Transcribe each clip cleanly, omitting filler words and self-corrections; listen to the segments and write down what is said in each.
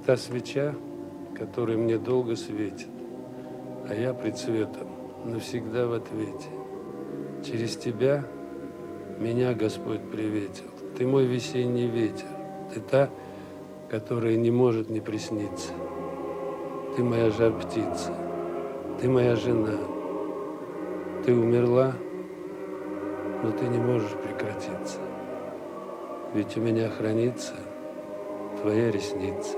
та свеча, которая мне долго светит, а я пред светом навсегда в ответе. Через тебя меня Господь приветил. Ты мой весенний ветер, ты та, которая не может не присниться. Ты моя жар-птица, ты моя жена. Ты умерла, но ты не можешь прекратиться. Ведь у меня хранится твоя ресница.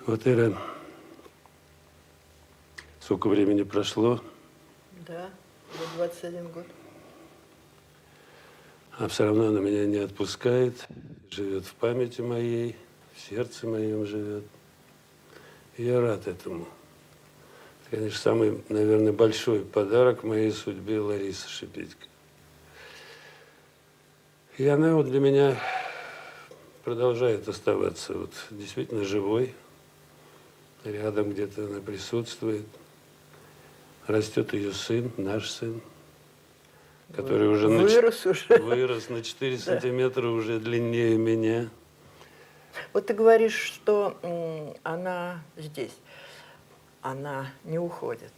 Вот, Ира, сколько времени прошло? Да, уже 21 год. А все равно она меня не отпускает, живет в памяти моей, в сердце моем живет. И я рад этому. Это, конечно, самый, наверное, большой подарок моей судьбе Лариса Шипитько. И она вот для меня продолжает оставаться вот действительно живой. Рядом где-то она присутствует. Растет ее сын, наш сын, который уже вырос на 4 сантиметра, уже длиннее меня. Вот ты говоришь, что она здесь, она не уходит.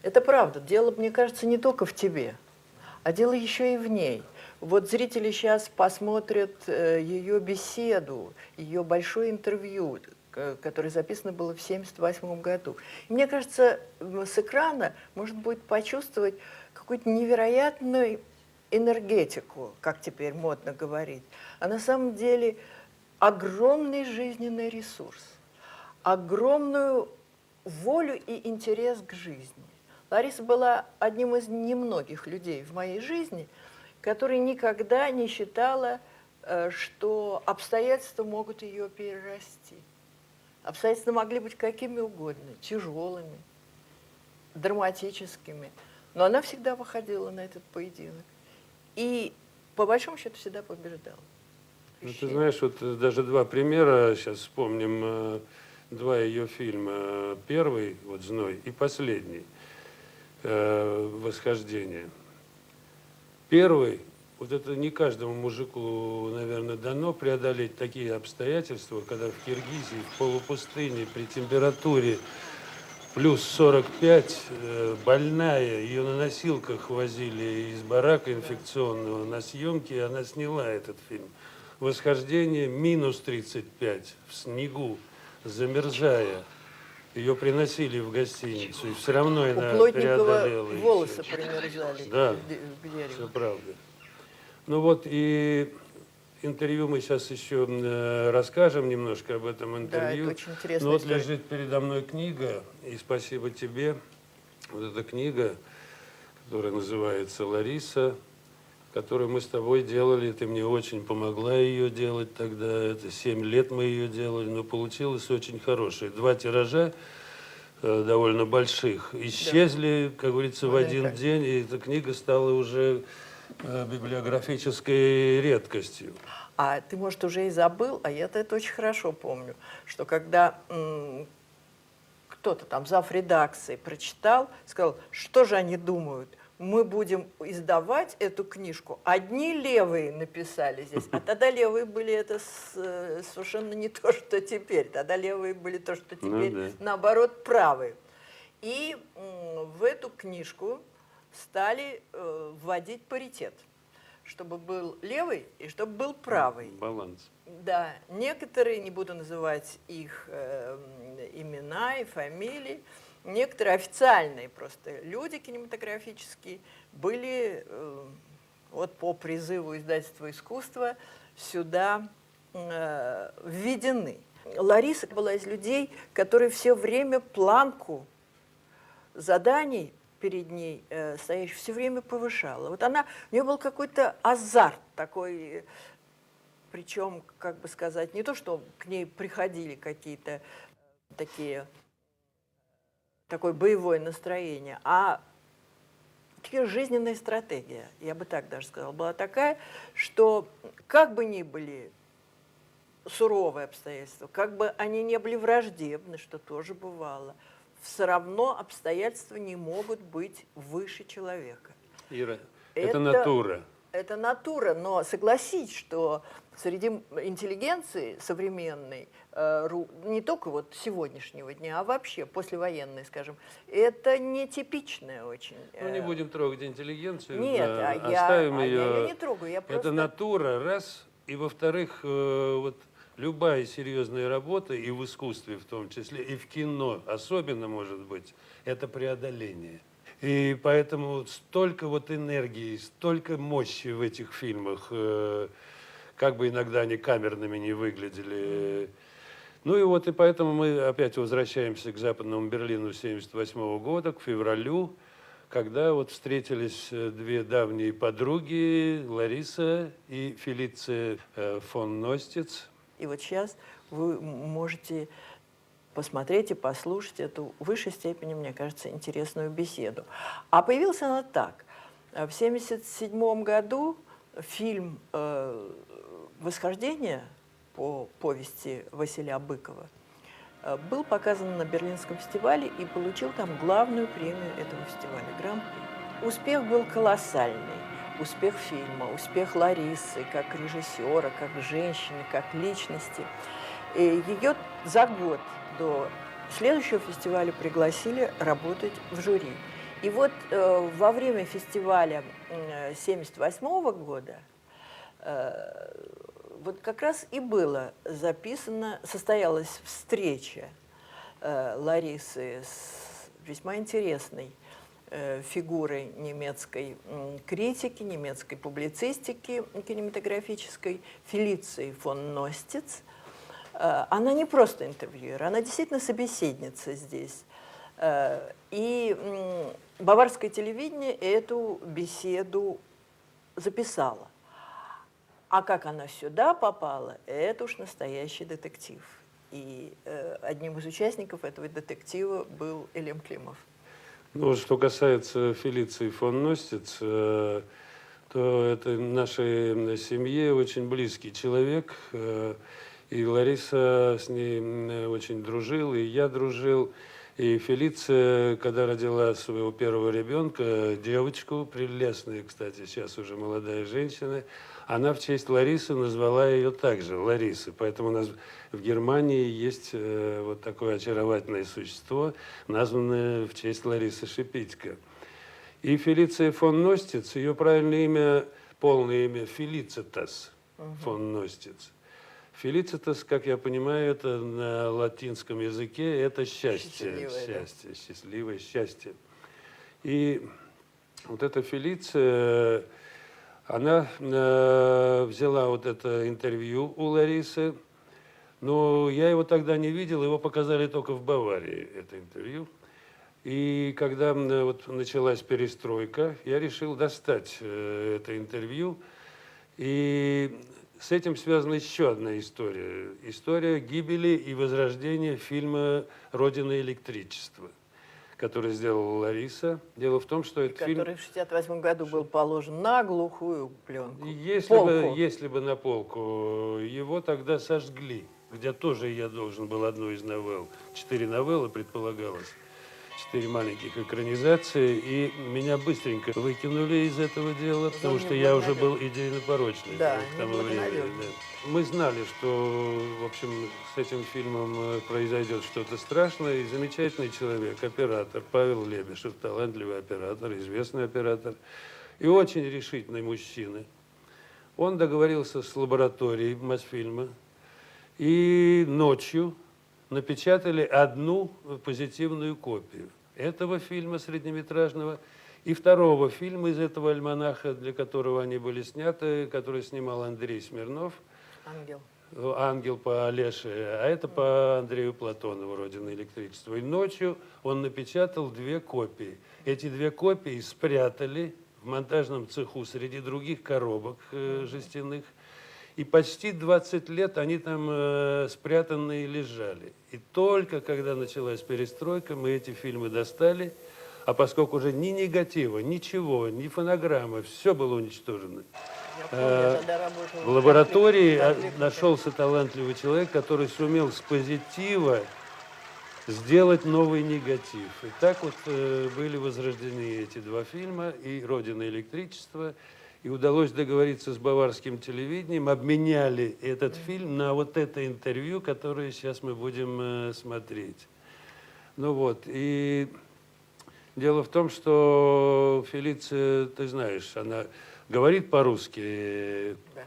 Это правда. Дело, мне кажется, не только в тебе, а дело еще и в ней. Вот зрители сейчас посмотрят ее беседу, ее большое интервью, которое записано было в 1978 году. И мне кажется, с экрана можно будет почувствовать какую-то невероятную энергетику, как теперь модно говорить, а на самом деле огромный жизненный ресурс, огромную волю и интерес к жизни. Лариса была одним из немногих людей в моей жизни, который никогда не считала, что обстоятельства могут ее перерасти. Обстоятельства могли быть какими угодно, тяжелыми, драматическими, но она всегда выходила на этот поединок и, по большому счету, всегда побеждала. Ну, ты знаешь, вот даже два примера, сейчас вспомним, два ее фильма. Первый, вот «Зной», и последний, «Восхождение». Первый, вот это не каждому мужику, наверное, дано преодолеть такие обстоятельства, когда в Киргизии, в полупустыне, при температуре плюс 45, больная, ее на носилках возили из барака инфекционного на съемки, и она сняла этот фильм. «Восхождение», минус 35, в снегу, замерзая. Ее приносили в гостиницу, и все равно она преодолела. Волосы примерзали да, к дереву. Все правда. Ну вот, и интервью мы сейчас еще расскажем немножко об этом интервью. Да, это очень интересно. Но вот лежит передо мной книга, и спасибо тебе. Вот эта книга, которая называется «Лариса», которую мы с тобой делали. Ты мне очень помогла ее делать тогда. Это 7 лет мы ее делали, но получилось очень хорошее. 2 тиража довольно больших исчезли, как говорится, в один день, и эта книга стала уже библиографической редкостью. А ты, может, уже и забыл, а я-то это очень хорошо помню, что когда кто-то там, зав. Редакции, прочитал, сказал, что же они думают, мы будем издавать эту книжку. Одни левые написали здесь, а тогда левые были это совершенно не то, что теперь. Тогда левые были то, что теперь, наоборот, правые. И в эту книжку стали вводить паритет, чтобы был левый и чтобы был правый. Баланс. Да, некоторые, не буду называть их имена и фамилии, некоторые официальные просто люди кинематографические были вот по призыву издательства «Искусство» сюда введены. Лариса была из людей, которые все время планку заданий перед ней стоящих все время повышала. Вот она, у нее был какой-то азарт такой, причем, как бы сказать, не то, что к ней приходили какие-то такое боевое настроение, а жизненная стратегия, я бы так даже сказала, была такая, что как бы ни были суровые обстоятельства, как бы они не были враждебны, что тоже бывало, все равно обстоятельства не могут быть выше человека. Ира, это натура. Это натура, но согласись, что среди интеллигенции современной, не только вот сегодняшнего дня, а вообще послевоенной, скажем, это нетипичное очень. Ну, не будем трогать интеллигенцию. Нет, да, я оставим ее. Я не трогаю, я просто... Это натура, раз. И во-вторых, вот любая серьезная работа, и в искусстве в том числе, и в кино особенно, может быть, это преодоление. И поэтому столько вот энергии, столько мощи в этих фильмах, как бы иногда они камерными не выглядели. Ну и вот, и поэтому мы опять возвращаемся к Западному Берлину 1978 года, к февралю, когда вот встретились две давние подруги, Лариса и Фелиция фон Ностиц. И вот сейчас вы можете посмотреть и послушать эту в высшей степени, мне кажется, интересную беседу. А появилась она так. В 1977 году фильм «Восхождение» по повести Василия Быкова был показан на Берлинском фестивале и получил там главную премию этого фестиваля – Гран-при. Успех был колоссальный. Успех фильма, успех Ларисы как режиссера, как женщины, как личности. И ее за год до следующего фестиваля пригласили работать в жюри. И вот во время фестиваля 1978 года вот как раз и было записано, состоялась встреча Ларисы с весьма интересной фигурой немецкой критики, немецкой публицистики кинематографической Фелицией фон Ностиц. Она не просто интервьюер, она действительно собеседница здесь. И баварское телевидение эту беседу записало. А как она сюда попала, это уж настоящий детектив. И одним из участников этого детектива был Элем Климов. Ну, что касается Фелиции фон Ностиц, то это нашей семье очень близкий человек. И Лариса с ней очень дружила, и я дружил. И Фелиция, когда родила своего первого ребенка, девочку, прелестную, кстати, сейчас уже молодая женщина, она в честь Ларисы назвала ее также Ларисы. Поэтому у нас в Германии есть вот такое очаровательное существо, названное в честь Ларисы Шипитько. И Фелиция фон Ностиц, ее правильное имя, полное имя Фелицитас фон Ностиц. Фелицитас, как я понимаю, это на латинском языке, это счастье, счастье, счастливое счастье. И вот эта Фелиция, она взяла вот это интервью у Ларисы, но я его тогда не видел, его показали только в Баварии, это интервью. И когда вот началась перестройка, я решил достать это интервью. И с этим связана еще одна история. История гибели и возрождения фильма «Родина электричества», который сделала Лариса. Дело в том, что этот фильм... Который в 1968 году был положен на глухую пленку. Если бы на полку, его тогда сожгли, где тоже я должен был одну из новелл. 4 новеллы предполагалось. 4 маленьких экранизации, и меня быстренько выкинули из этого дела, потому что я уже был идейно-порочный к тому времени. Да. Мы знали, что, в общем, с этим фильмом произойдет что-то страшное, и замечательный человек, оператор Павел Лебешев, талантливый оператор, известный оператор, и очень решительный мужчина. Он договорился с лабораторией Мосфильма, и ночью напечатали одну позитивную копию этого фильма среднеметражного и второго фильма из этого альманаха, для которого они были сняты, который снимал Андрей Смирнов. «Ангел». «Ангел» по Олеше, а это по Андрею Платонову, «Родина электричества». И ночью он напечатал 2 копии. Эти 2 копии спрятали в монтажном цеху среди других коробок жестяных. И почти 20 лет они там спрятанные лежали. И только когда началась перестройка, мы эти фильмы достали, а поскольку уже ни негатива, ничего, ни фонограммы, все было уничтожено. Я помню, я тогда работала в лаборатории в конфликтной нашелся талантливый человек, который сумел с позитива сделать новый негатив. И так вот были возрождены эти два фильма, и «Родина» и «Электричество». И удалось договориться с баварским телевидением, обменяли этот фильм на вот это интервью, которое сейчас мы будем смотреть. Ну вот, и дело в том, что Фелиция, ты знаешь, она говорит по-русски. Да.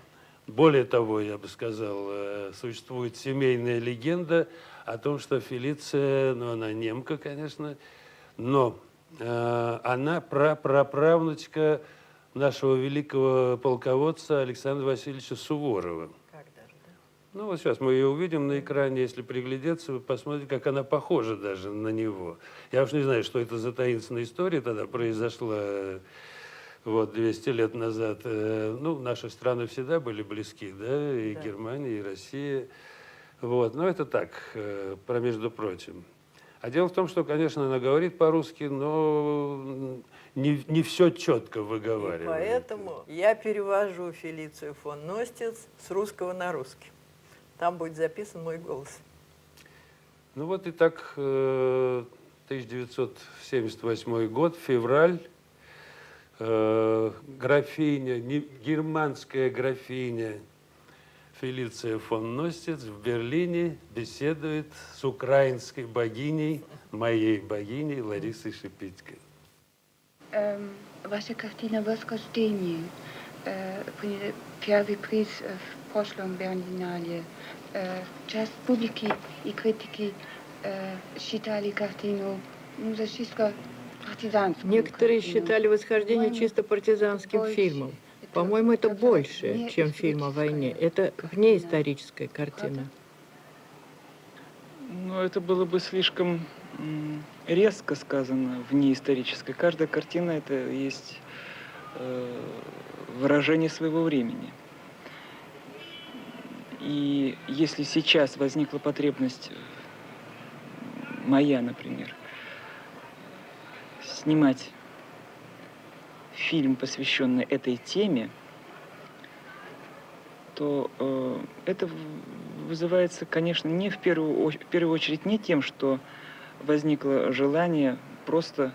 Более того, я бы сказал, существует семейная легенда о том, что Фелиция, ну, она немка, конечно, но она праправнучка нашего великого полководца Александра Васильевича Суворова. Как даже, да? Ну, вот сейчас мы ее увидим на экране, если приглядеться, вы посмотрите, как она похожа даже на него. Я уж не знаю, что это за таинственная история тогда произошла, вот, 200 лет назад. Ну, наши страны всегда были близки, да, и Да. Германия, и Россия. Вот, но это так, про между прочим. А дело в том, что, конечно, она говорит по-русски, но не все четко И выговаривает. поэтому я перевожу Фелицию фон Ностиц с русского на русский. Там будет записан мой голос. Ну вот и так, 1978 год, февраль, графиня, германская графиня Фелиция фон Ностиц в Берлине беседует с украинской богиней, моей богиней Ларисой Шипитько. Ваша картина «Восхождение» приняла первый приз в прошлом Берлинале. Часть публики и критики считали картину за чисто партизанскую. Некоторые картину. считали «Восхождение» По-моему, чисто партизанским больше. фильмом. Это По-моему, это такая больше, чем фильм о войне. Это внеисторическая картина. Ну, это было бы слишком резко сказано, внеисторической. Каждая картина – это есть выражение своего времени. И если сейчас возникла потребность, моя, например, снимать фильм, посвященный этой теме, то это вызывается, конечно, не в первую очередь не тем, что возникло желание просто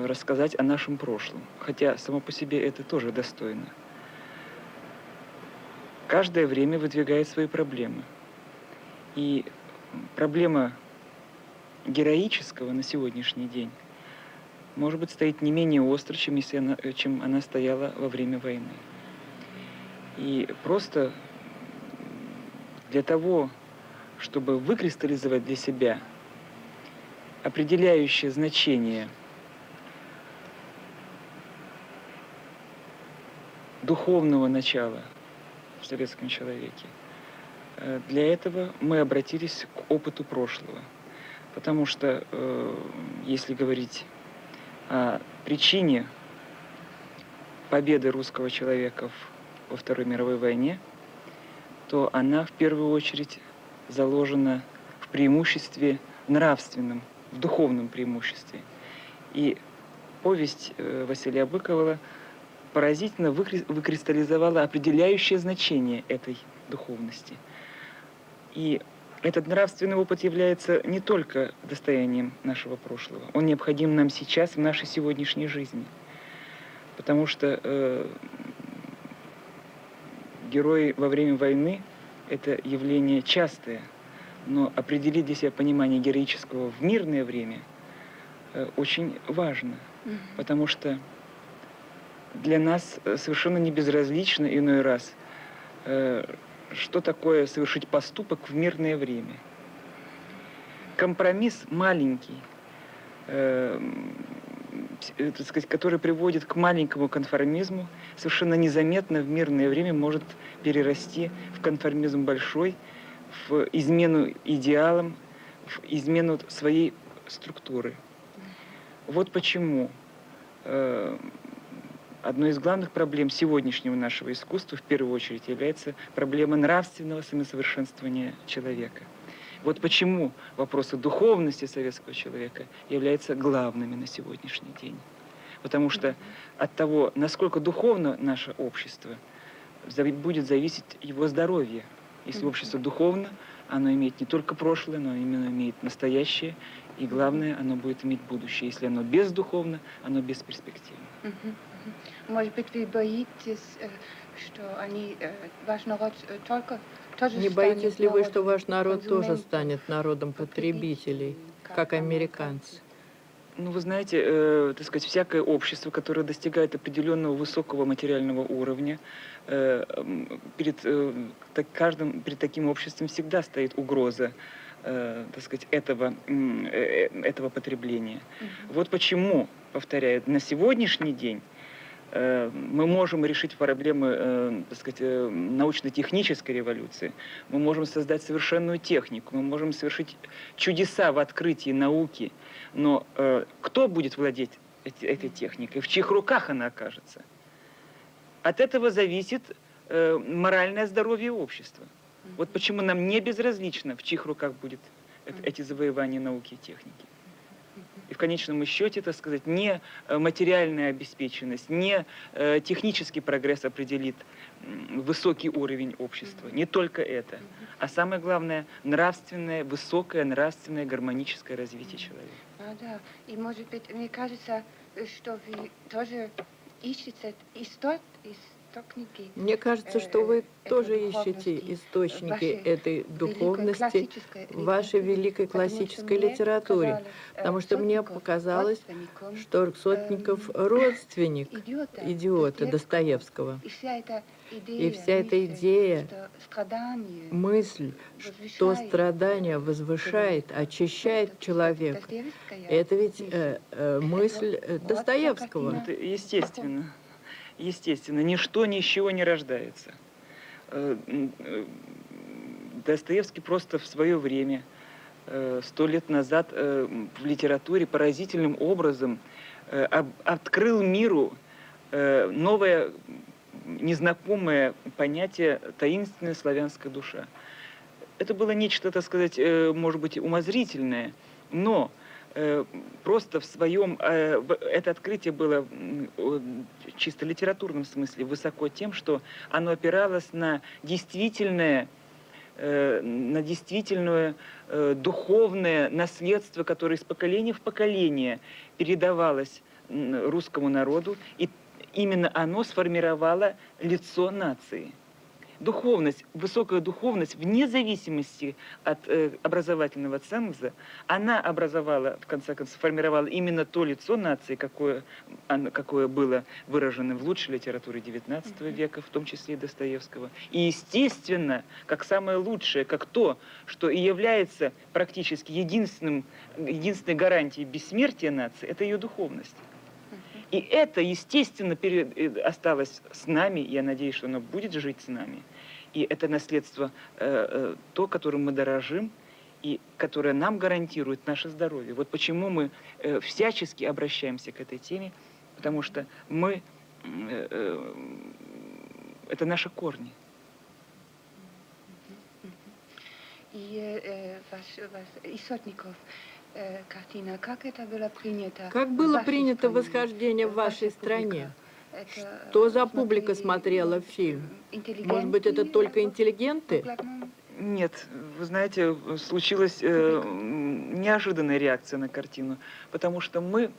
рассказать о нашем прошлом, хотя само по себе это тоже достойно. Каждое время выдвигает свои проблемы. И проблема героического на сегодняшний день, может быть, стоит не менее остро, чем она стояла во время войны. И просто для того, чтобы выкристаллизовать для себя определяющее значение духовного начала в советском человеке, для этого мы обратились к опыту прошлого. Потому что, если говорить о причине победы русского человека во Второй мировой войне, то она в первую очередь заложена в преимуществе нравственном, в духовном преимуществе. И повесть Василия Быкова поразительно выкристаллизовала определяющее значение этой духовности. И этот нравственный опыт является не только достоянием нашего прошлого, он необходим нам сейчас, в нашей сегодняшней жизни. Потому что герои во время войны – это явление частое, но определить для себя понимание героического в мирное время очень важно, потому что для нас совершенно не безразлично иной раз, что такое совершить поступок в мирное время. Компромисс маленький, так сказать, который приводит к маленькому конформизму, совершенно незаметно в мирное время может перерасти в конформизм большой, в измену идеалам, в измену своей структуры. Вот почему одной из главных проблем сегодняшнего нашего искусства в первую очередь является проблема нравственного самосовершенствования человека. Вот почему вопросы духовности советского человека являются главными на сегодняшний день. Потому что от того, насколько духовно наше общество, будет зависеть его здоровье. Если общество духовно, оно имеет не только прошлое, но именно имеет настоящее. И главное, оно будет иметь будущее. Если оно бездуховно, оно бесперспективно. Может быть, вы боитесь, что они, ваш народ тоже Не боитесь ли вы, что ваш народ тоже консументов, станет народом потребителей, как американцы? Ну, вы знаете, так сказать, всякое общество, которое достигает определенного высокого материального уровня, перед таким обществом всегда стоит угроза, так сказать, этого потребления. Вот почему, повторяю, на сегодняшний день мы можем решить проблемы, так сказать, научно-технической революции. Мы можем создать совершенную технику, мы можем совершить чудеса в открытии науки. Но кто будет владеть этой техникой? В чьих руках она окажется? От этого зависит моральное здоровье общества. Вот почему нам не безразлично, в чьих руках будет эти завоевания науки и техники. И в конечном счете, так сказать, не материальная обеспеченность, не технический прогресс определит высокий уровень общества. Не только это. А самое главное, высокое нравственное гармоническое развитие человека. Да. И, может быть, мне кажется, что вы тоже ищете источники. Мне кажется, что вы тоже ищете источники этой духовности в вашей великой классической литературе. Потому что мне показалось, что Сотников родственник идиота Достоевского. И вся эта идея, мысль, что страдание возвышает, очищает человека, это ведь мысль Достоевского. Это естественно. Естественно, ничто ни из чего не рождается. Достоевский просто в свое время, 100 лет назад, в литературе поразительным образом открыл миру новое, незнакомое понятие «таинственная славянская душа». Это было нечто, так сказать, может быть, умозрительное, но просто в своем... Это открытие было в чисто литературном смысле высоко тем, что оно опиралось на действительное духовное наследство, которое из поколения в поколение передавалось русскому народу, и именно оно сформировало лицо нации. Духовность, высокая духовность, вне зависимости от образовательного ценза, она образовала, в конце концов, сформировала именно то лицо нации, какое было выражено в лучшей литературе XIX века, в том числе и Достоевского. И, естественно, как самое лучшее, как то, что и является практически единственной гарантией бессмертия нации, это ее духовность. И это, естественно, осталось с нами, и я надеюсь, что оно будет жить с нами. И это наследство, то, которым мы дорожим, и которое нам гарантирует наше здоровье. Вот почему мы всячески обращаемся к этой теме, потому что это наши корни. И Сотников, картина, как это было принято? Как было принято «Восхождение» в вашей стране? Что за публика смотрела фильм? Может быть, это только интеллигенты? Нет, вы знаете, случилась неожиданная реакция на картину, потому что мы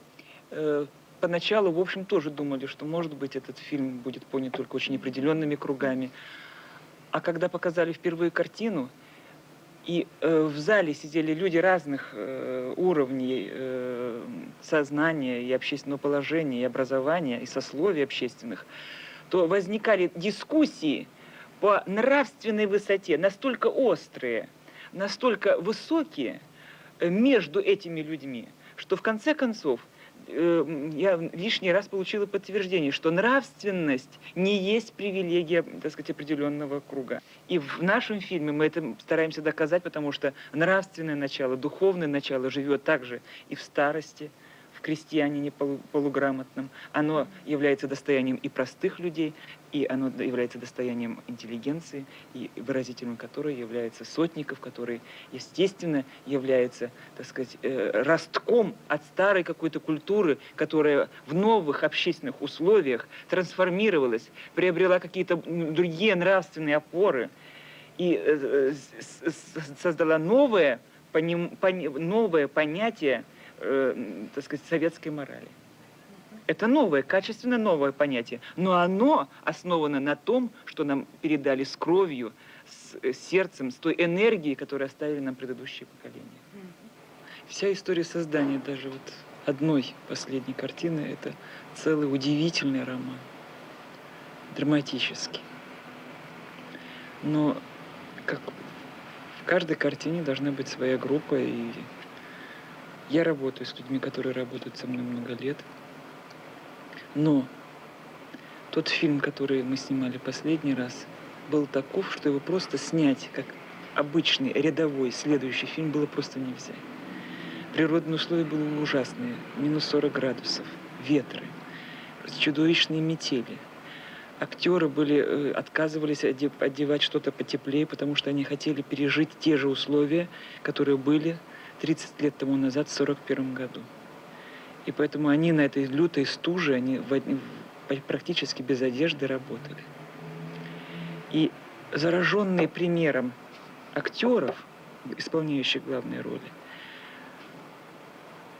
поначалу, в общем, тоже думали, что, может быть, этот фильм будет понят только очень определенными кругами. А когда показали впервые картину, и в зале сидели люди разных уровней сознания и общественного положения, и образования, и сословий общественных, то возникали дискуссии по нравственной высоте, настолько острые, настолько высокие между этими людьми, что в конце концов я лишний раз получила подтверждение, что нравственность не есть привилегия, так сказать, определенного круга. И в нашем фильме мы это стараемся доказать, потому что нравственное начало, духовное начало живет также и в старости, в крестьянине полуграмотном. Оно является достоянием и простых людей, и оно является достоянием интеллигенции, и выразителем которой является Сотников, который, естественно, является, так сказать, ростком от старой какой-то культуры, которая в новых общественных условиях трансформировалась, приобрела какие-то другие нравственные опоры и создала новое понятие, так сказать, советской морали. Это новое, качественно новое понятие, но оно основано на том, что нам передали с кровью, с сердцем, с той энергией, которую оставили нам предыдущие поколения. Вся история создания даже вот одной последней картины – это целый удивительный роман, драматический. Но как в каждой картине должна быть своя группа, и я работаю с людьми, которые работают со мной много лет. Но тот фильм, который мы снимали последний раз, был таков, что его просто снять, как обычный, рядовой, следующий фильм, было просто нельзя. Природные условия были ужасные. Минус 40 градусов, ветры, чудовищные метели. Актеры отказывались одевать что-то потеплее, потому что они хотели пережить те же условия, которые были 30 лет тому назад, в 1941 году. И поэтому они на этой лютой стуже, они практически без одежды работали. И зараженные примером актеров, исполняющих главные роли,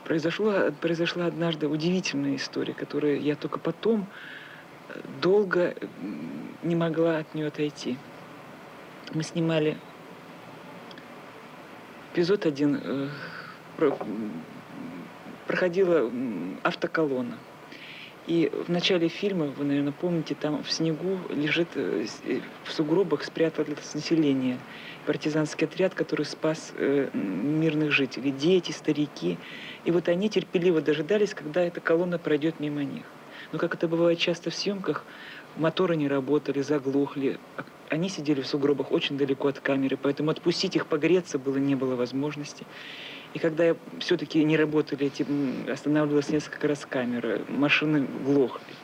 произошла однажды удивительная история, которую я только потом долго не могла от нее отойти. Мы снимали эпизод один, проходила автоколонна. И в начале фильма, вы, наверное, помните, там в снегу лежит, в сугробах спряталось население. Партизанский отряд, который спас мирных жителей, дети, старики. И вот они терпеливо дожидались, когда эта колонна пройдет мимо них. Но, как это бывает часто в съемках, моторы не работали, заглохли. Они сидели в сугробах очень далеко от камеры, поэтому отпустить их погреться не было возможности. И когда все-таки не работали, останавливалась несколько раз камера, машины глохли.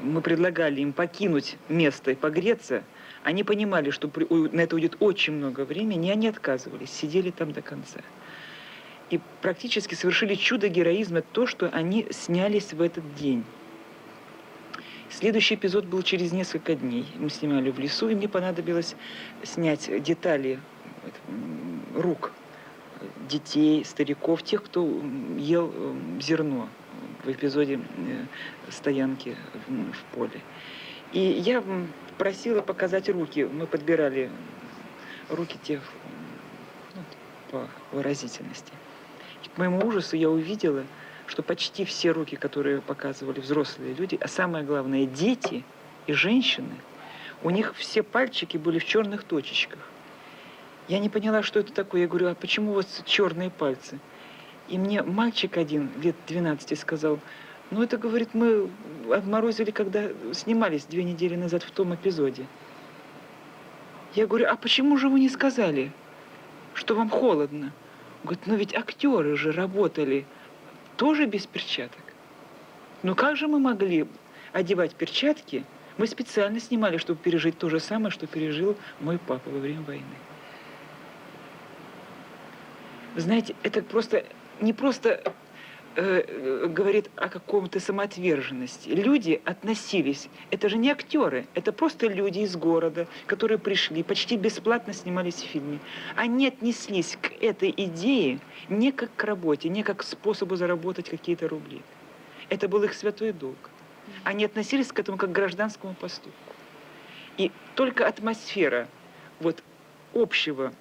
Мы предлагали им покинуть место и погреться. Они понимали, что на это уйдет очень много времени, и они отказывались, сидели там до конца. И практически совершили чудо героизма то, что они снялись в этот день. Следующий эпизод был через несколько дней. Мы снимали в лесу, и мне понадобилось снять детали рук детей, стариков, тех, кто ел зерно в эпизоде стоянки в поле. И я просила показать руки. Мы подбирали руки тех по выразительности. И к моему ужасу я увидела, что почти все руки, которые показывали взрослые люди, а самое главное, дети и женщины, у них все пальчики были в черных точечках. Я не поняла, что это такое. Я говорю, а почему у вас черные пальцы? И мне мальчик один, лет 12, сказал, ну это, говорит, мы обморозили, когда снимались 2 недели назад в том эпизоде. Я говорю, а почему же вы не сказали, что вам холодно? Он говорит, ну ведь актеры же работали тоже без перчаток. Ну как же мы могли одевать перчатки? Мы специально снимали, чтобы пережить то же самое, что пережил мой папа во время войны. Вы знаете, это не просто говорит о каком-то самоотверженности. Люди относились, это же не актеры, это просто люди из города, которые пришли, почти бесплатно снимались в фильме. Они отнеслись к этой идее не как к работе, не как к способу заработать какие-то рубли. Это был их святой долг. Они относились к этому как к гражданскому поступку. И только атмосфера вот общего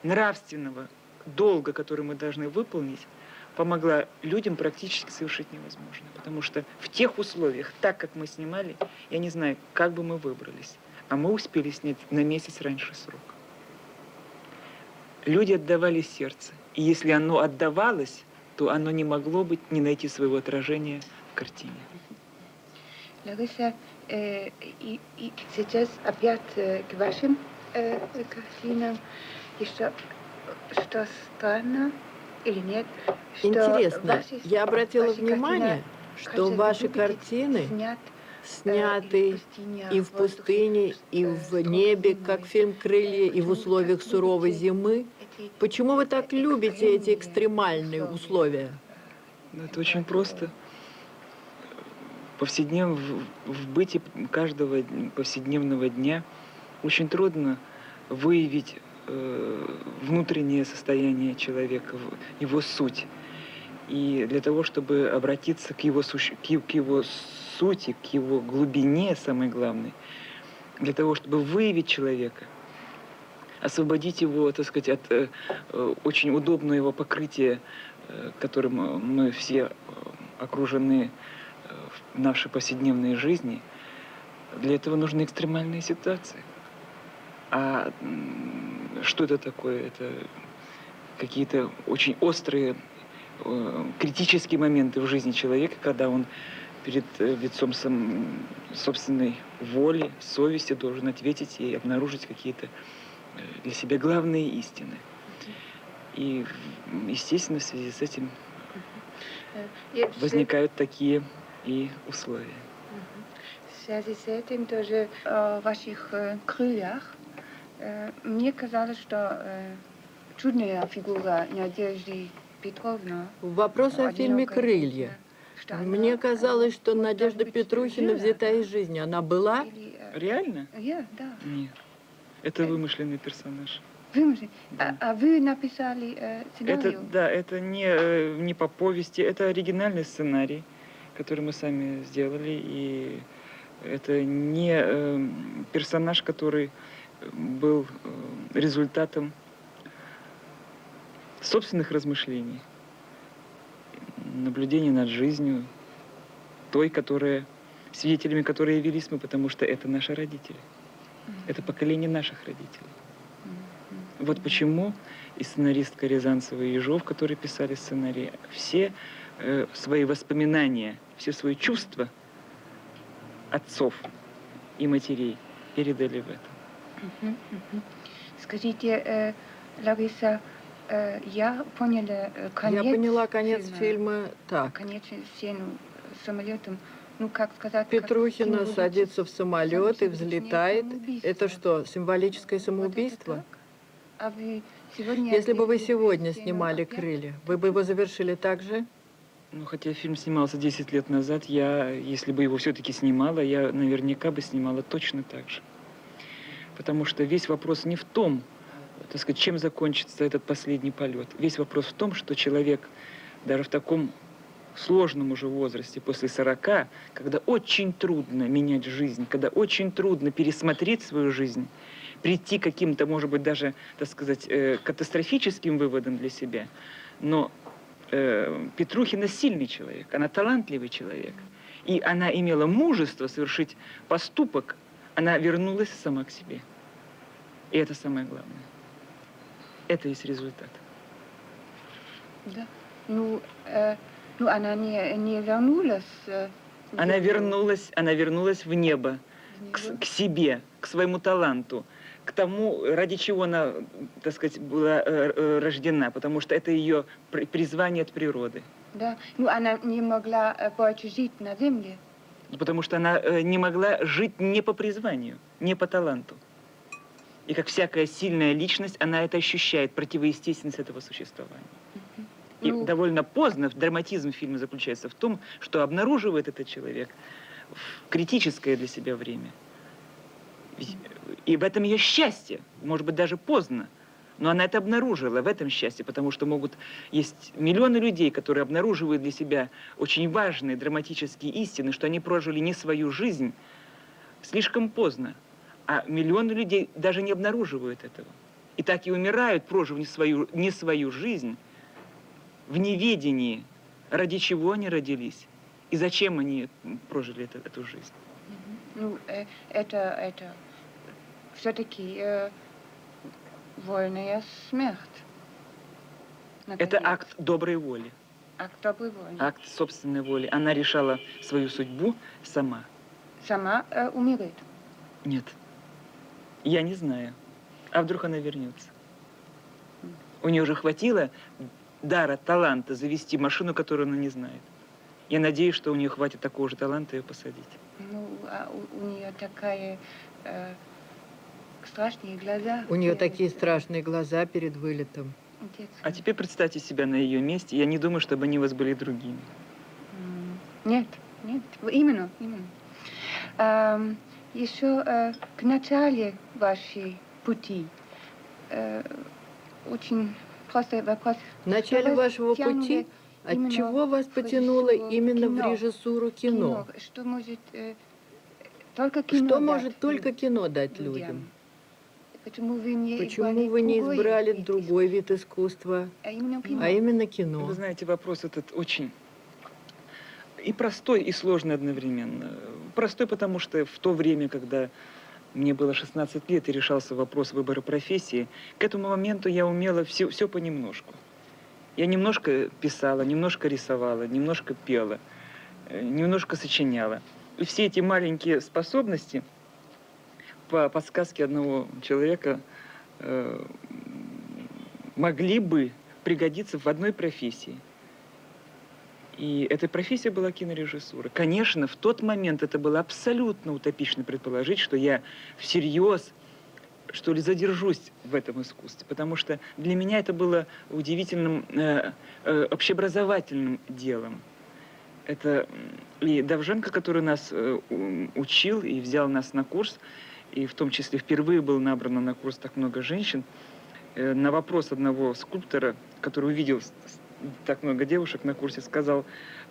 нравственного долга, который мы должны выполнить, помогла людям практически совершить невозможное. Потому что в тех условиях, так как мы снимали, я не знаю, как бы мы выбрались. А мы успели снять на месяц раньше срока. Люди отдавали сердце. И если оно отдавалось, то оно не могло быть, не найти своего отражения в картине. Лариса, и сейчас опять к вашим картинам. Еще что странно, или нет, что Интересно, ваши- я обратила ваши внимание, картины, что кажется, ваши вы любите картины снять, сняты и в воздухе, пустыне, и в строгой небе, как зимой. фильм «Крылья», и в Почему вы условиях так суровой любите зимы. эти, Почему вы так любите эти экстремальные условия? условия? Ну, это очень просто. В быте каждого повседневного дня очень трудно выявить внутреннее состояние человека, его суть. И для того, чтобы обратиться к его сути, к его глубине, самое главное, для того, чтобы выявить человека, освободить его, так сказать, от очень удобного его покрытия, которым мы все окружены в нашей повседневной жизни, для этого нужны экстремальные ситуации. А что это такое? Это какие-то очень острые, критические моменты в жизни человека, когда он перед лицом собственной воли, совести должен ответить и обнаружить какие-то для себя главные истины. И, естественно, в связи с этим возникают такие и условия. В связи с этим тоже в ваших крыльях мне казалось, что чудная фигура Надежды Петровны. Вопрос о фильме «Крылья». Мне казалось, что Надежда Петрухина взята из жизни. Она была? Реально? Да. Нет. Это вымышленный персонаж. Вымышленный. Да. А вы написали сценарий? Это не по повести, это оригинальный сценарий, который мы сами сделали, и это не персонаж, который был результатом собственных размышлений, наблюдений над жизнью, свидетелями которой явились мы, потому что это наши родители. Это поколение наших родителей. Вот почему и сценаристка Рязанцева и Ежов, которые писали сценарий, все свои воспоминания, все свои чувства отцов и матерей передали в этом. Скажите, Лариса, я поняла конец. Я поняла конец фильма так. Конечную сцену с самолетом. Ну, как сказать... Петрухина как садится в самолет и взлетает. самоубийство. Это что, символическое Вот это самоубийство? так? А вы сегодня... Если бы вы ответили сегодня сцену снимали опять? «Крылья», вы бы его завершили так же? Ну, хотя фильм снимался 10 лет назад, если бы его все-таки снимала, я наверняка бы снимала точно так же. Потому что весь вопрос не в том, так сказать, чем закончится этот последний полет. Весь вопрос в том, что человек даже в таком сложном уже возрасте, после 40, когда очень трудно менять жизнь, когда очень трудно пересмотреть свою жизнь, прийти к каким-то, может быть, даже, так сказать, катастрофическим выводам для себя. Но Петрухина сильный человек, она талантливый человек. И она имела мужество совершить поступок, она вернулась сама к себе. И это самое главное. Это есть результат. Да. Ну, она не вернулась. Она вернулась в небо, к себе, к своему таланту, к тому, ради чего она, так сказать, была рождена, потому что это ее призвание от природы. Да. Ну, она не могла больше жить на земле. Потому что она не могла жить не по призванию, не по таланту. И как всякая сильная личность, она это ощущает, противоестественность этого существования. И довольно поздно драматизм фильма заключается в том, что обнаруживает этот человек в критическое для себя время. И в этом ее счастье, может быть, даже поздно. Но она это обнаружила, в этом счастье, потому что есть миллионы людей, которые обнаруживают для себя очень важные драматические истины, что они прожили не свою жизнь слишком поздно, а миллионы людей даже не обнаруживают этого. И так и умирают, прожив не свою жизнь, в неведении, ради чего они родились и зачем они прожили эту жизнь. Ну, это все-таки вольная смерть. Это акт доброй воли. Акт доброй воли. Акт собственной воли. Она решала свою судьбу сама. Сама умереть? Нет. Я не знаю. А вдруг она вернется? У нее уже хватило дара, таланта завести машину, которую она не знает. Я надеюсь, что у нее хватит такого же таланта ее посадить. Ну, а у нее такая страшные глаза. У нее перед, такие страшные глаза перед вылетом. детским. А теперь представьте себя на ее месте. Я не думаю, чтобы они у вас были другими. Нет, нет, именно, именно. Еще к началу вашей пути очень простой вопрос. В начале Что вас вашего тянуло пути, от именно чего вас в потянуло режиссуру именно в кино? режиссуру кино? Что может только кино Что дать может только кино дать людям? людям? Почему вы не Почему вы не избрали вид другой вид искусства, искусства, а именно кино? а именно Вы кино? знаете, вопрос этот очень и простой, и сложный одновременно. Простой, потому что в то время, когда мне было 16 лет и решался вопрос выбора профессии, к этому моменту я умела все понемножку. Я немножко писала, немножко рисовала, немножко пела, немножко сочиняла. И все эти маленькие способности, по подсказке одного человека, могли бы пригодиться в одной профессии. И эта профессия была кинорежиссура. Конечно, в тот момент это было абсолютно утопично предположить, что я всерьез, что ли, задержусь в этом искусстве. Потому что для меня это было удивительным общеобразовательным делом. Это и Довженко, который нас учил и взял нас на курс, и в том числе впервые было набрано на курс так много женщин, на вопрос одного скульптора, который увидел так много девушек на курсе, сказал: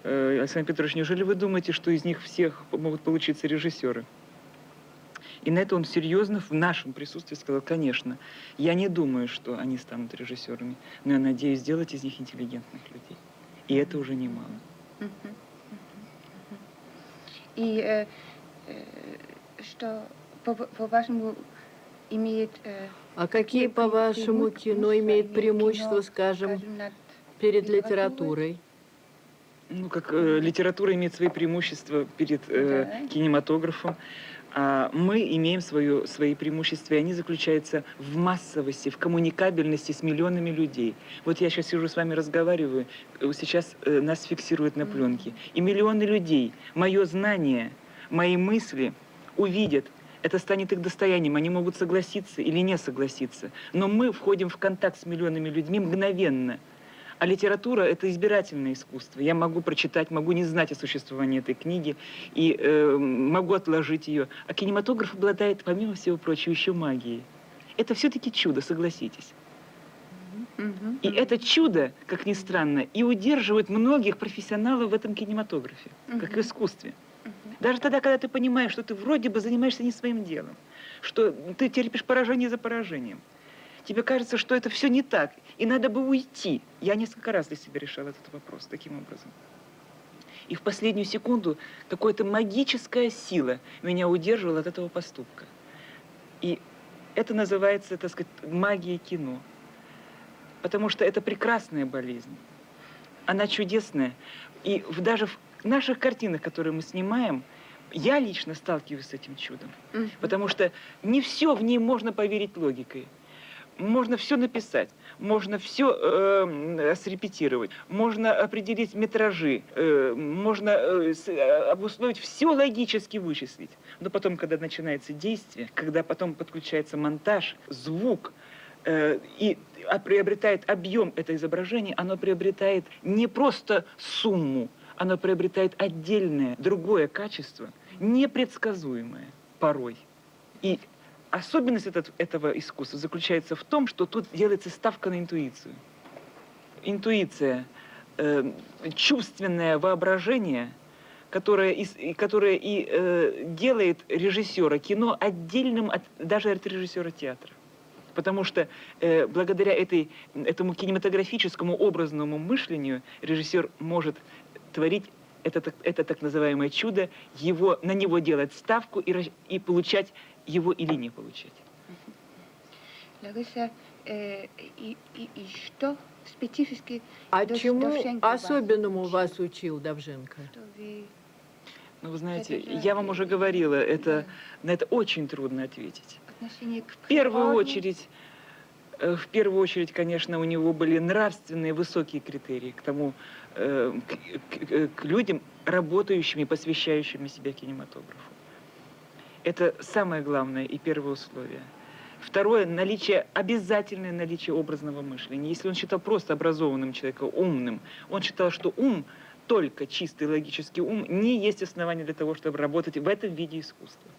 Александр Петрович, неужели вы думаете, что из них всех могут получиться режиссеры? И на это он серьезно в нашем присутствии сказал: конечно, я не думаю, что они станут режиссерами, но я надеюсь сделать из них интеллигентных людей. И это уже немало. И что, по-вашему, имеет... А какие, по-вашему, кино имеет преимущество, скажем, над перед литературой? литературой? Ну, как литература имеет свои преимущества перед Да. кинематографом, а мы имеем свои преимущества, и они заключаются в массовости, в коммуникабельности с миллионами людей. Вот я сейчас сижу с вами разговариваю, сейчас нас фиксируют на пленке, и миллионы людей, мое знание, мои мысли увидят. Это станет их достоянием, они могут согласиться или не согласиться. Но мы входим в контакт с миллионами людьми мгновенно. А литература – это избирательное искусство. Я могу прочитать, могу не знать о существовании этой книги и могу отложить ее. А кинематограф обладает, помимо всего прочего, еще магией. Это все-таки чудо, согласитесь. И это чудо, как ни странно, и удерживает многих профессионалов в этом кинематографе, как в искусстве. Даже тогда, когда ты понимаешь, что ты вроде бы занимаешься не своим делом, что ты терпишь поражение за поражением. Тебе кажется, что это все не так, и надо бы уйти. Я несколько раз для себя решала этот вопрос таким образом. И в последнюю секунду какая-то магическая сила меня удерживала от этого поступка. И это называется, так сказать, магия кино. Потому что это прекрасная болезнь. Она чудесная. И даже в наших картинах, которые мы снимаем, я лично сталкиваюсь с этим чудом. Потому что не все в ней можно поверить логикой. Можно все написать, можно все срепетировать, можно определить метражи, можно обусловить, все логически вычислить. Но потом, когда начинается действие, когда потом подключается монтаж, звук, и приобретает объем это изображение, оно приобретает не просто сумму, оно приобретает отдельное, другое качество, непредсказуемое порой. И особенность этого искусства заключается в том, что тут делается ставка на интуицию. Интуиция, чувственное воображение, которое делает режиссера кино отдельным даже от режиссера театра. Потому что благодаря этому кинематографическому образному мышлению режиссер может творить это так называемое чудо, на него делать ставку и получать его или не получать. Лариса, и что специфически А Довженко чему вас особенному учил? вас учил Довженко? Что вы... Ну, вы знаете, Это же, я вам уже говорила, да. на это очень трудно ответить. Отношение к В первую природе. очередь, В первую очередь, конечно, у него были нравственные высокие критерии к тому, к людям, работающим и посвящающим себя кинематографу. Это самое главное и первое условие. Второе, обязательное наличие образного мышления. Если он считал просто образованным человеком, умным, он считал, что ум, только чистый логический ум, не есть основание для того, чтобы работать в этом виде искусства.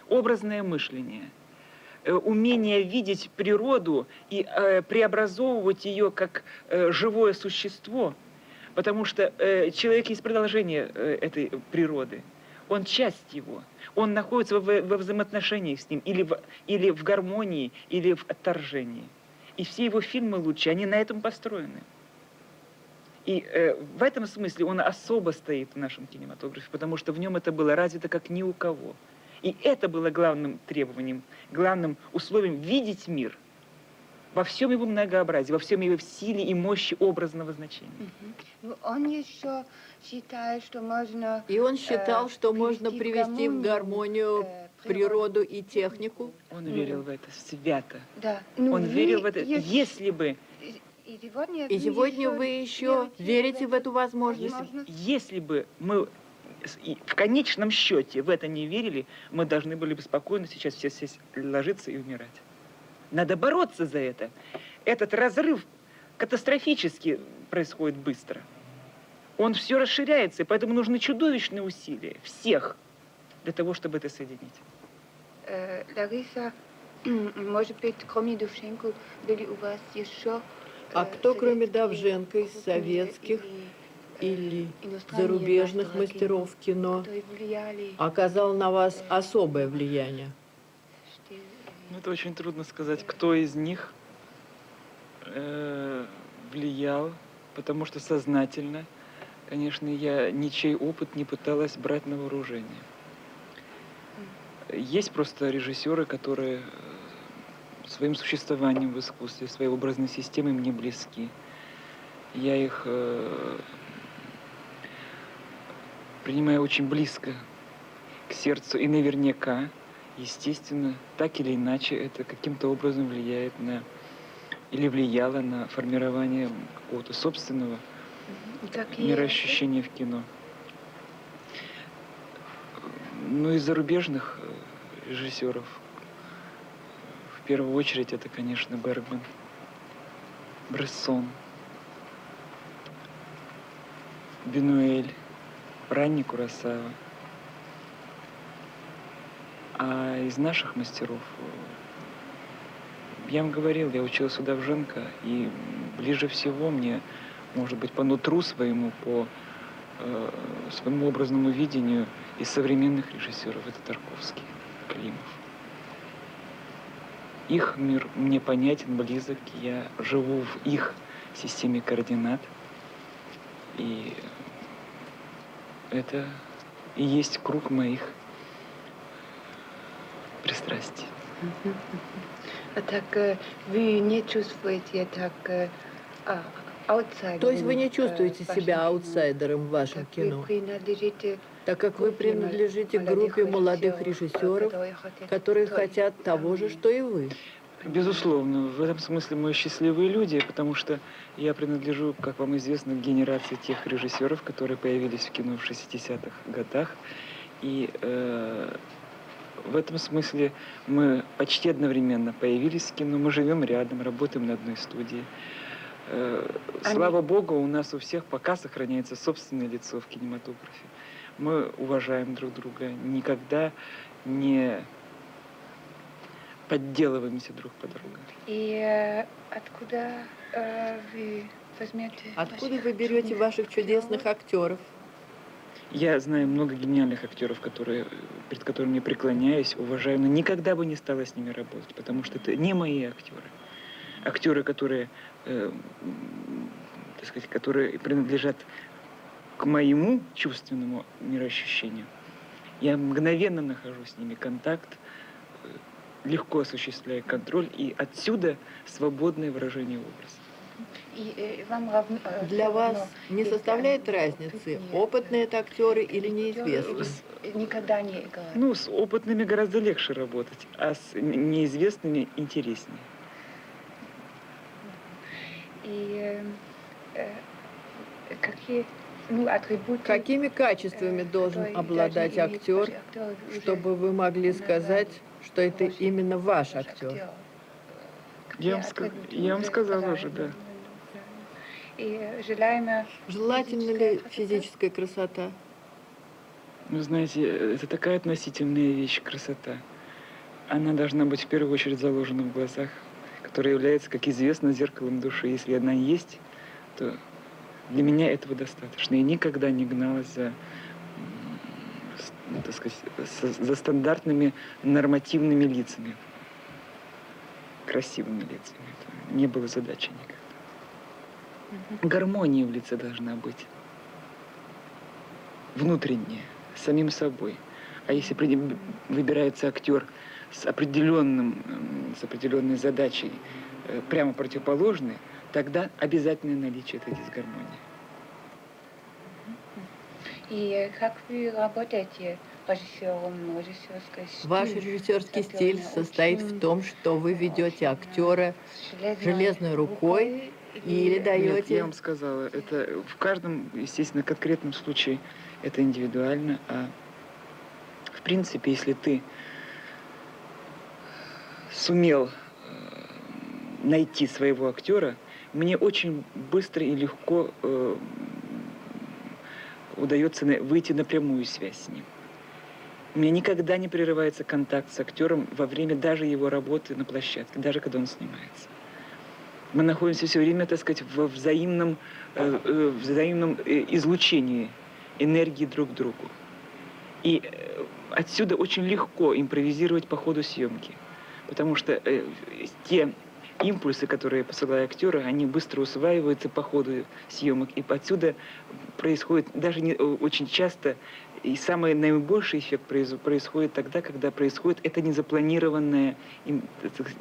Образное мышление, умение видеть природу и преобразовывать ее как живое существо, потому что человек есть продолжение этой природы. Он часть его. Он находится во взаимоотношениях с ним, или в гармонии, или в отторжении. И все его фильмы лучшие, они на этом построены. И в этом смысле он особо стоит в нашем кинематографе, потому что в нем это было развито как ни у кого. И это было главным требованием, главным условием видеть мир во всем его многообразии, во всем его силе и мощи образного значения. Ну, он еще считает, что можно... И он считал, что можно привести в гармонию природу и технику. Он верил в это свято. Да. Ну, Он верил в это, если бы... И сегодня, И сегодня вы еще верите в эту возможность? Если бы мы в конечном счете в это не верили, мы должны были бы спокойно сейчас все сесть, ложиться и умирать. Надо бороться за это. Этот разрыв катастрофически происходит быстро. Он все расширяется, и поэтому нужны чудовищные усилия всех для того, чтобы это соединить. Лариса, может быть, кроме Довженко, были у вас еще... А кто, кроме Довженко, из советских или зарубежных мастеров кино, оказал на вас особое влияние? Ну, это очень трудно сказать, кто из них влиял, потому что сознательно, конечно, я ничей опыт не пыталась брать на вооружение. Есть просто режиссеры, которые своим существованием в искусстве, своей образной системой мне близки. Я их принимаю очень близко к сердцу, и наверняка, естественно, так или иначе, это каким-то образом влияет на, или влияло на формирование какого-то собственного мироощущения в кино. Ну, из зарубежных режиссеров, в первую очередь, это, конечно, Бергман, Брессон, Бенуэль, ранний Куросава. А из наших мастеров, я вам говорил, я учился у Довженко, и ближе всего мне, может быть, по нутру своему, по своему образному видению из современных режиссеров, это Тарковский, Климов. Их мир мне понятен, близок, я живу в их системе координат, и это и есть круг моих пристрастий. А так вы не чувствуете так аутсайдером? То есть вы не чувствуете себя аутсайдером в вашем кино, так как вы принадлежите группе молодых режиссеров, которые хотят того же, что и вы. Безусловно, в этом смысле мы счастливые люди, потому что я принадлежу, как вам известно, к генерации тех режиссеров, которые появились в кино в 60-х годах. И в этом смысле мы почти одновременно появились в кино, мы живем рядом, работаем на одной студии. Слава Богу, у нас у всех пока сохраняется собственное лицо в кинематографе. Мы уважаем друг друга, никогда не подделываемся друг под друга. И откуда вы возьмете? Откуда вы берете ваших чудесных актеров? Я знаю много гениальных актеров, перед которыми я преклоняюсь, уважаю, но никогда бы не стала с ними работать, потому что это не мои актеры. Актеры, которые, так сказать, которые принадлежат к моему чувственному мироощущению. Я мгновенно нахожу с ними контакт, легко осуществляю контроль, и отсюда свободное выражение образа. И вам равно, Для вас не составляет разницы, опытные это актеры или неизвестные? Никогда не играют. Ну, с опытными гораздо легче работать, а с неизвестными интереснее. И какие, ну, атрибуты... Какими качествами должен которые обладать должен иметь актер, ваш актер уже чтобы вы могли сказать, что это ваш- именно ваш ваш актер? Какие Я вам атрибуты я вам уже сказала сказали, уже, да. И желаемая Желательно физическая ли красота? физическая красота? Вы знаете, это такая относительная вещь, красота. Она должна быть в первую очередь заложена в глазах, которая является, как известно, зеркалом души. Если она есть, то для меня этого достаточно. Я никогда не гналась за, так сказать, за стандартными нормативными лицами, красивыми лицами. Это не было задачи никогда. Гармония в лице должна быть. Внутренняя, с самим собой. А если выбирается актер с определенной задачей, прямо противоположной, тогда обязательное наличие этой дисгармонии. И как вы работаете режиссером, режиссерской стиль? Ваш режиссерский стиль Актёрный состоит в очень, том, что вы ведете актера с железной рукой или Нет, даете... я вам сказала, это в каждом, естественно, конкретном случае это индивидуально, а в принципе, если ты сумел найти своего актера, мне очень быстро и легко удается выйти на прямую связь с ним. У меня никогда не прерывается контакт с актером во время даже его работы на площадке, даже когда он снимается. Мы находимся все время, так сказать, во взаимном излучении энергии друг к другу. И отсюда очень легко импровизировать по ходу съемки, потому что те импульсы, которые посылают актеры, они быстро усваиваются по ходу съемок, и отсюда происходит даже не, очень часто, и самый наибольший эффект происходит тогда, когда происходит эта незапланированная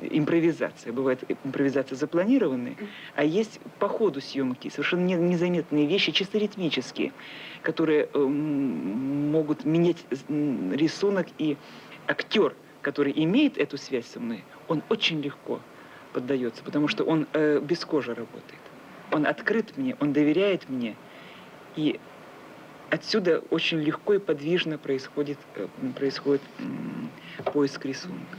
импровизация. Бывает импровизация запланированная, а есть по ходу съемки совершенно незаметные вещи, чисто ритмические, которые могут менять рисунок, и актер, который имеет эту связь со мной, он очень легко поддается, потому что он без кожи работает. Он открыт мне, он доверяет мне, и отсюда очень легко и подвижно происходит поиск рисунка.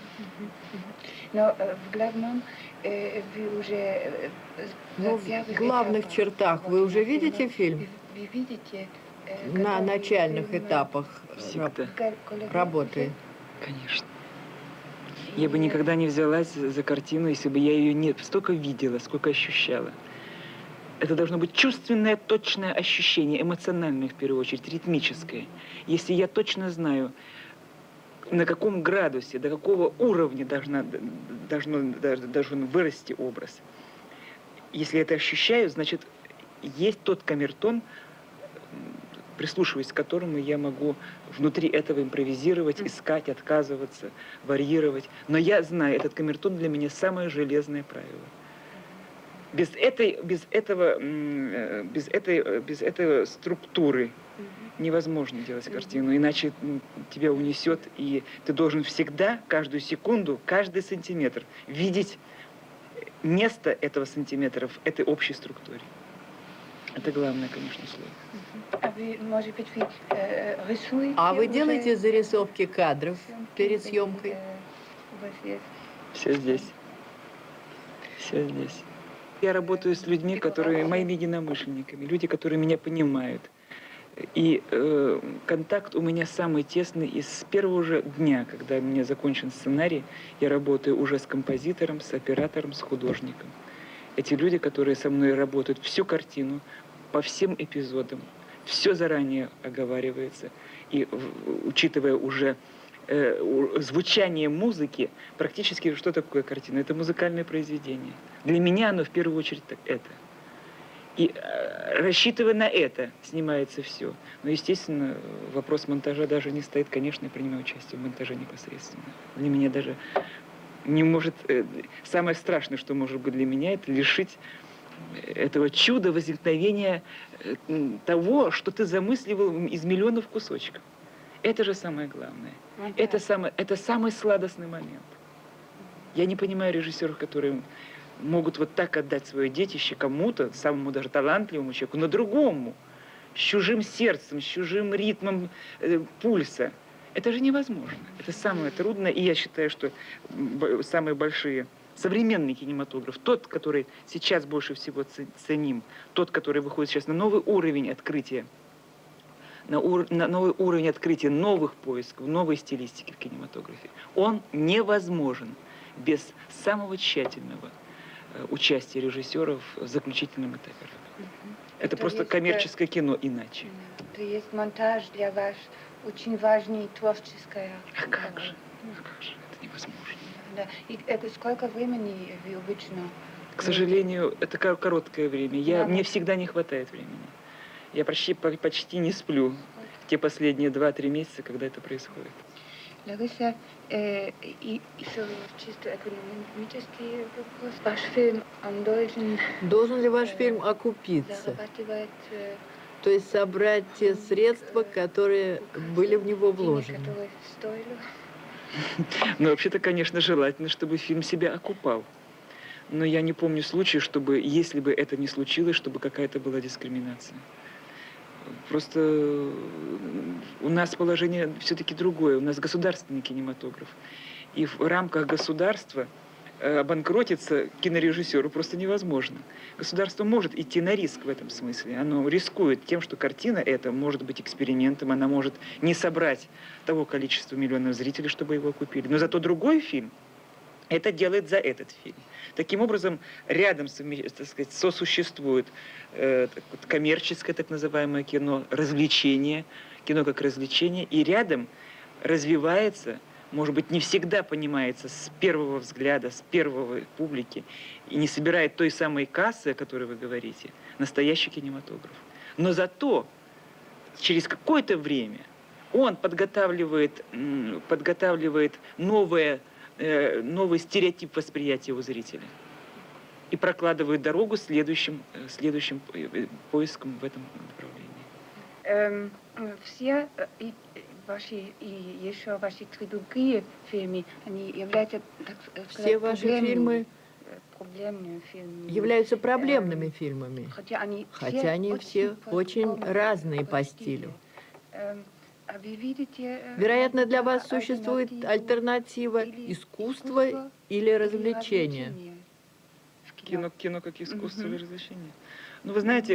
Но в главном вы уже... Ну, в главных чертах вы уже видите фильм? Вы видите... На начальных этапах Всегда. работы. Конечно. Я бы никогда не взялась за картину, если бы я ее не столько видела, сколько ощущала. Это должно быть чувственное, точное ощущение, эмоциональное в первую очередь, ритмическое. Если я точно знаю, на каком градусе, до какого уровня должен вырасти образ. Если это ощущаю, значит, есть тот камертон, прислушиваясь к которому я могу внутри этого импровизировать, искать, отказываться, варьировать. Но я знаю, этот камертон для меня самое железное правило. Без этой структуры невозможно делать картину, иначе тебя унесет, и ты должен всегда, каждую секунду, каждый сантиметр видеть место этого сантиметра в этой общей структуре. Это главное, конечно, условие. А вы, может быть, вы рисуете? А вы уже делаете зарисовки кадров съемки, перед или, съемкой? у вас есть? Все здесь. Все здесь. Я работаю с людьми, которые моими единомышленниками, люди, которые меня понимают. И контакт у меня самый тесный, и с первого же дня, когда у меня закончен сценарий, я работаю уже с композитором, с оператором, с художником. Эти люди, которые со мной работают всю картину, по всем эпизодам, все заранее оговаривается. И учитывая уже звучание музыки, практически что такое картина? Это музыкальное произведение. Для меня оно в первую очередь это. И рассчитывая на это, снимается все. Но, естественно, вопрос монтажа даже не стоит. Конечно, я принимаю участие в монтаже непосредственно. Для меня даже не может... Самое страшное, что может быть для меня, это лишить этого чуда возникновения того, что ты замысливал из миллионов кусочков. Это же самое главное. Это самый сладостный момент. Я не понимаю режиссеров, которые могут вот так отдать свое детище кому-то, самому даже талантливому человеку, но другому, с чужим сердцем, с чужим ритмом пульса. Это же невозможно. Это самое трудное. И я считаю, что самые большие современный кинематограф, тот, который сейчас больше всего ценим, тот, который выходит сейчас на новый уровень открытия, на новый уровень открытия новых поисков, новой стилистики в кинематографе, он невозможен без самого тщательного участия режиссеров в заключительном этапе. Это просто коммерческое кино иначе. То есть монтаж для вас очень важный творческое. А как же? Это невозможно. Да. И это сколько времени вы обычно? К сожалению, это короткое время. Мне всегда не хватает времени. Я почти не сплю те последние 2-3 месяца, когда это происходит. Лариса, и еще чисто экономический вопрос. Ваш фильм, он Должен ли ваш фильм окупиться? зарабатывать То есть собрать те средства, которые были в него денег, вложены? которые стоили? Но вообще-то, конечно, желательно, чтобы фильм себя окупал. Но я не помню случая, чтобы, если бы это не случилось, чтобы какая-то была дискриминация. Просто у нас положение все-таки другое. У нас государственный кинематограф. И в рамках государства обанкротиться кинорежиссеру просто невозможно. Государство может идти на риск в этом смысле. Оно рискует тем, что картина эта может быть экспериментом, она может не собрать того количества миллионов зрителей, чтобы его купили. Но зато другой фильм это делает за этот фильм. Таким образом, рядом, так сказать, сосуществует коммерческое так называемое кино, развлечение, кино как развлечение, и рядом развивается, может быть, не всегда понимается с первого взгляда, с первого публики, и не собирает той самой кассы, о которой вы говорите, настоящий кинематограф. Но зато через какое-то время он подготавливает новый стереотип восприятия у зрителя и прокладывает дорогу следующим поискам в этом направлении. Все ваши и еще ваши 3 другие фильмы, они являются, так сказать, Все ваши фильмы проблемными фильмами. являются проблемными фильмами, Хотя они все очень разные по стилю. А вы видите, Вероятно, для вас существует альтернатива искусства или развлечения. Кино как искусство или развлечение. Ну, вы знаете,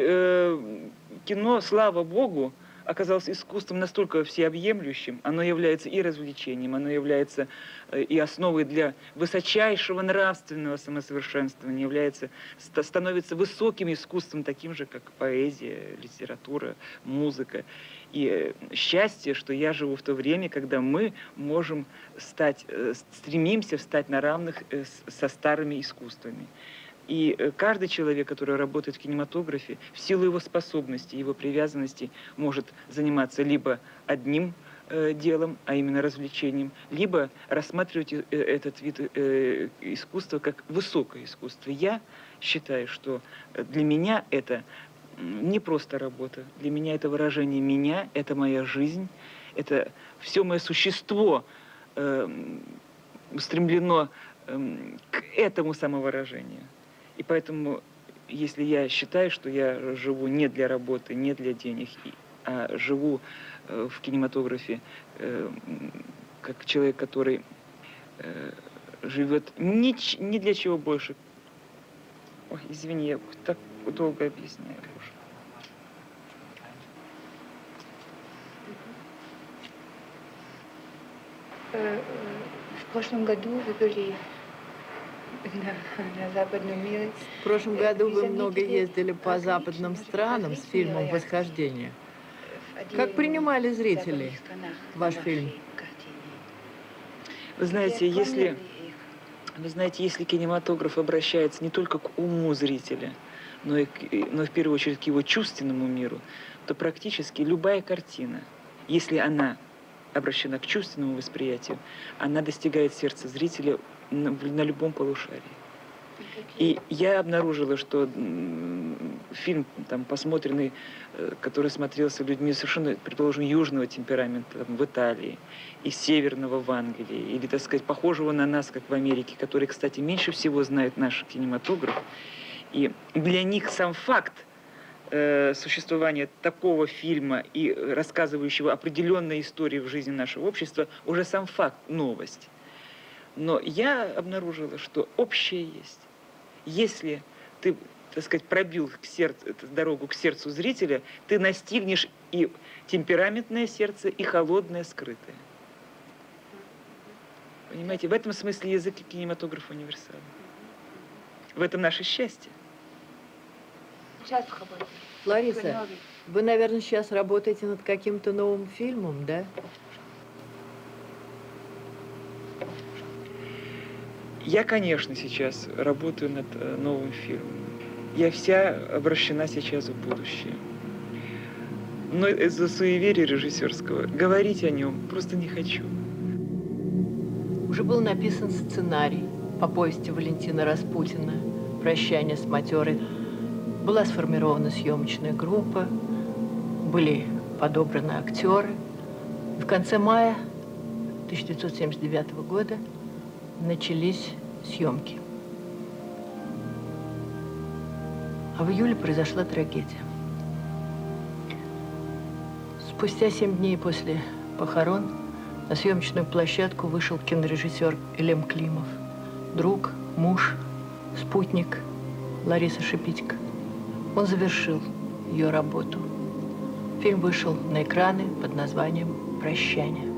кино, слава богу, оказалось искусством настолько всеобъемлющим, оно является и развлечением, оно является и основой для высочайшего нравственного самосовершенствования, становится высоким искусством, таким же, как поэзия, литература, музыка. И счастье, что я живу в то время, когда мы можем стремимся встать на равных со старыми искусствами. И каждый человек, который работает в кинематографе, в силу его способностей, его привязанности, может заниматься либо одним делом, а именно развлечением, либо рассматривать этот вид искусства как высокое искусство. Я считаю, что для меня это не просто работа, для меня это выражение меня, это моя жизнь, это все мое существо устремлено к этому самовыражению. И поэтому, если я считаю, что я живу не для работы, не для денег, а живу в кинематографе как человек, который живет ни для чего больше. Ой, извини, я так долго объясняю. В прошлом году вы были на западном мире. В прошлом году вы много заметили ездили по западным странам с фильмом «Восхождение». Как принимали зрители ваш фильм? Вы знаете, если кинематограф обращается не только к уму зрителя, но в первую очередь к его чувственному миру, то практически любая картина, если она обращена к чувственному восприятию, она достигает сердца зрителя на любом полушарии. И я обнаружила, что фильм, там, посмотренный, который смотрелся людьми совершенно, предположим, южного темперамента, там, в Италии, и северного в Англии, или, так сказать, похожего на нас, как в Америке, которые, кстати, меньше всего знают наш кинематограф. И для них сам факт существования такого фильма и рассказывающего определенные истории в жизни нашего общества, уже сам факт – новость. Но я обнаружила, что общее есть. Если ты, так сказать, пробил дорогу к сердцу зрителя, ты настигнешь и темпераментное сердце, и холодное, скрытое. Понимаете, в этом смысле язык кинематографа универсальный. В этом наше счастье. Сейчас работаю. Лариса, вы, наверное, сейчас работаете над каким-то новым фильмом, да? Я, конечно, сейчас работаю над новым фильмом. Я вся обращена сейчас в будущее. Но из-за суеверия режиссерского говорить о нем просто не хочу. Уже был написан сценарий по повести Валентина Распутина «Прощание с матерой». Была сформирована съемочная группа, были подобраны актеры. И в конце мая 1979 года начались съемки. А в июле произошла трагедия. Спустя 7 дней после похорон на съемочную площадку вышел кинорежиссер Элем Климов, друг, муж, спутник Ларисы Шипитько. Он завершил ее работу. Фильм вышел на экраны под названием «Прощание».